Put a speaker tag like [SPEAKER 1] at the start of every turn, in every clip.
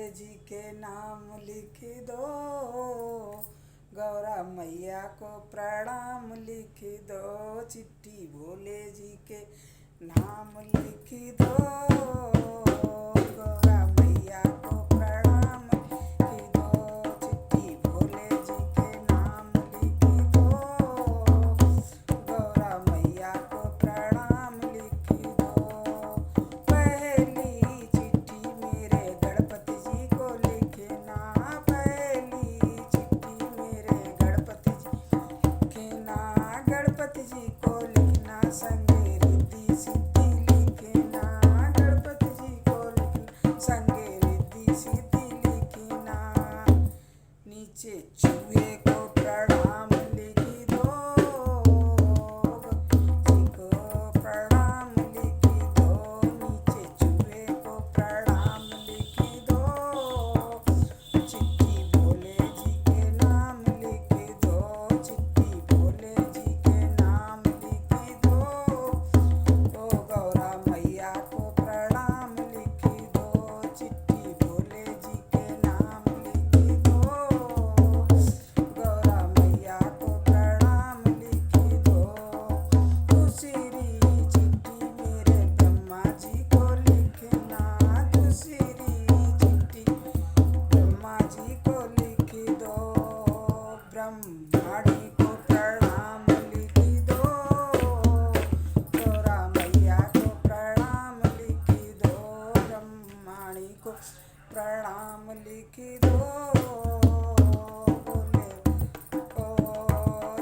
[SPEAKER 1] जी के नाम लिख दो, गौरा मैया को प्रणाम लिख दो। चिट्ठी भोले जी के नाम लिख दो, गौरा मैया को प्रणाम लिख दो। चिट्ठी भोले जी के नाम लिख दो, गौरा मैया को प्रणाम लिख दो। पहली चिट्ठी मेरे गणपति जी को लिखना, पहली चिट्ठी मेरे गणपति जी को लिखना। गणपति जी को लिखना संगे रिद्धि सिद्धि लिखना, गणपति जी को लिखना संगे रिद्धि सिद्धि लिखना। नीचे चूहे को प्रणाम लिख दो, जी को प्रणाम लिख दो। नीचे चूहे को प्रणाम लिख दो, चिट्ठी भोले जी के नाम लिख दो। चिट्ठी भोले जी के नाम लिख दो, ओ गौरा मैया को प्रणाम लिख दो। चिट्ठी भोले जी के नाम लिख दो, गौरा मैया को प्रणाम लिख दो। दूसरी चिट्ठी मेरे ब्रह्मा जी को लिखना, दूसरी चिट्ठी ब्रह्मा जी को लिख दो। ब्रह्माणी को प्रणाम लिख दो, गौरा मैया को प्रणाम लिख दो। ब्रह्माणी को प्रणाम लिख दो, बोले ओ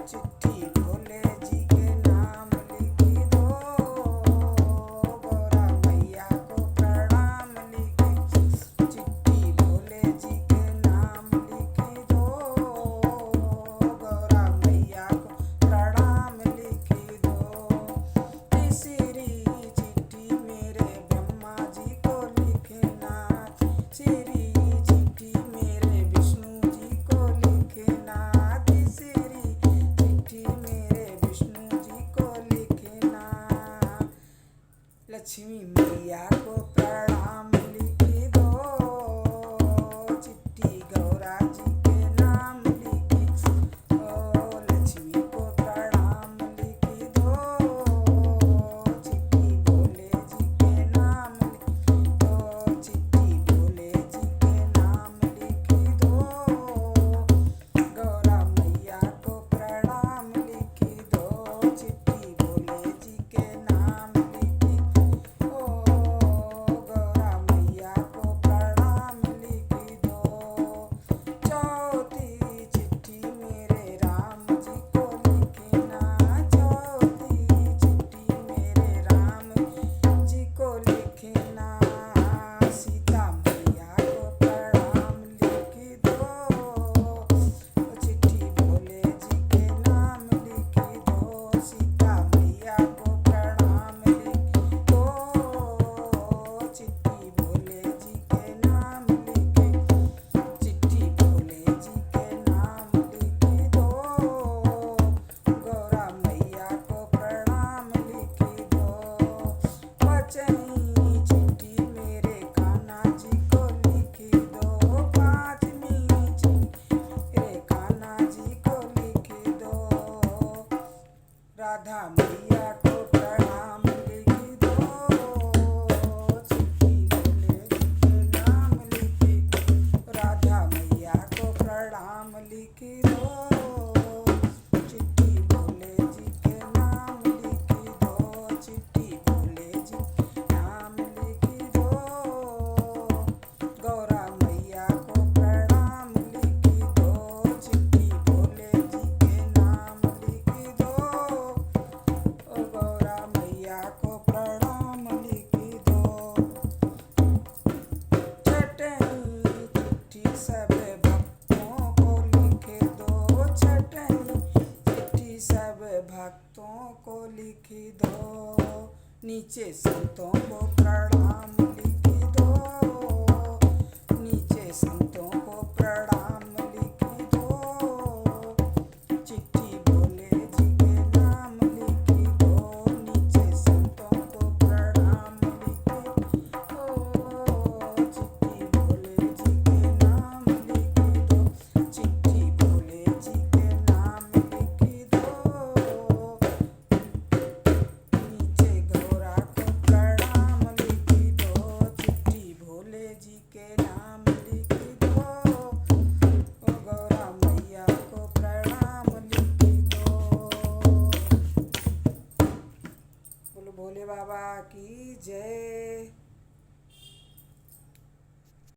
[SPEAKER 1] चिट्ठी भोले जी के नाम लिख दो, गौरा मैया को प्रणाम लिख दो। चिट्ठी भोले जी के नाम लिख दो, गौरा मैया को प्रणाम लिख दो। तीसरी चिट्ठी मेरे ब्रह्मा जी को लिखना, तीसरी चिट्ठी मेरे विष्णु जी को लिखना, तीसरी चिट्ठी मेरे विष्णु जी को लिखना। लक्ष्मी मैया को प्रणाम लिख दो, चिट्ठी गौरा जी के नाम लिख दो। लक्ष्मी को प्रणाम लिख दो, चिट्ठी भोले जी के नाम लिख दो। चिट्ठी भोले जी के नाम लिख दो, गौरा मैया को प्रणाम लिख दो। चिट्ठी भोले जी के नाम लिख दो, गौरा मैया को प्रणाम लिख दो। चौथी चिट्ठी मेरे राम जी को लिखना, चौथी चिट्ठी मेरे राम जी को लिखना। सीता मैया को प्रणाम लिख दो, चिट्ठी भोले जी के नाम लिख दो। सीता मैया को प्रणाम लिख दो, चिट्ठी भोले जी के नाम लिख दो। चिट्ठी भोले जी के नाम लिख दो, गौरा मैया को प्रणाम लिख दो। पाँचवीं चिट्ठी मेरे कान्हा जी को लिख दो, पाँचवीं चिट्ठी मेरे कान्हा जी को लिख दो। राधा मैया को प्रणाम लिख दो, चिट्ठी भोले जी के नाम लिख दो। राधा मैया को प्रणाम लिख दो, चिट्ठी भोले जी के नाम लिख दो। चिट्ठी भोले जी के नाम लिख दो, गौरा मैया को प्रणाम लिख दो। चिट्ठी भोले जी के नाम लिख दो, ओ गौरा मैया को प्रणाम लिख दो। छठवीं चिट्ठी सब भक्तों को लिख दो, छठवीं चिट्ठी सब भक्तों को लिख दो। नीचे संतों को प्रणाम लिख दो, नीचे संतों